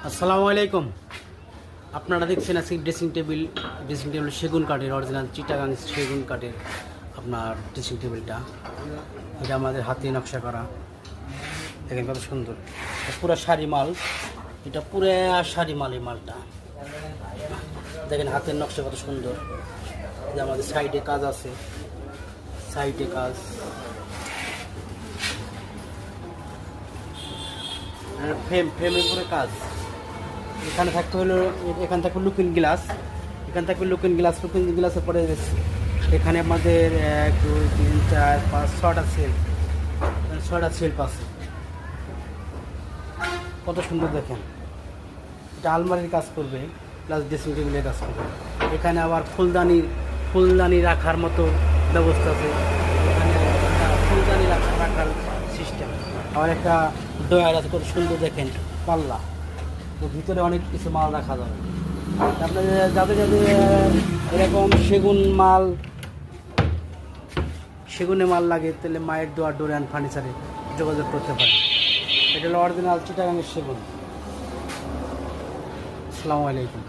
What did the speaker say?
আসসালামু আলাইকুম। আপনারা দেখছেন আজকে ড্রেসিং টেবিল সেগুন কাঠের, অরিজিনাল চিটাগাং সেগুন কাঠের আপনার ড্রেসিং টেবিলটা। এটা আমাদের হাতে নকশা করা, দেখেন কত সুন্দর। পুরো শাড়ি মাল, এটা পুরো শাড়ি মাল। এই মালটা দেখেন হাতের নকশা কত সুন্দর। যে আমাদের সাইডে কাজ আছে, সাইডে কাজ, ফ্রেমের উপরে কাজ। এখানে থাকতে হলো, এখান থাকবে লুকিং গ্লাস, এখান থাকবে লুকিং গ্লাসের পরে এখানে আমাদের 1 2 3 4 5 6টা সেলফ আছে। কত সুন্দর দেখেন। এটা আলমারির কাজ করবে, প্লাস ড্রেসিং টেবিলের কাজ করবে। এখানে আবার ফুলদানি রাখার মতো ব্যবস্থা আছে। এখানে একটা ফুলদানি রাখার সিস্টেম। আবার একটা ডয়ার আছে, কত সুন্দর দেখেন, পাল্লা। তো ভিতরে অনেক কিছু মাল রাখা যাবে। আপনাদের যাদের এরকম সেগুনে মাল লাগে, তাহলে মায়ের দোয়ার ডোর অ্যান্ড ফার্নিচারে যোগাযোগ করতে পারে। এটা হলো অরিজিনাল চিটাগাংয়ের সেগুন। আসসালামু আলাইকুম।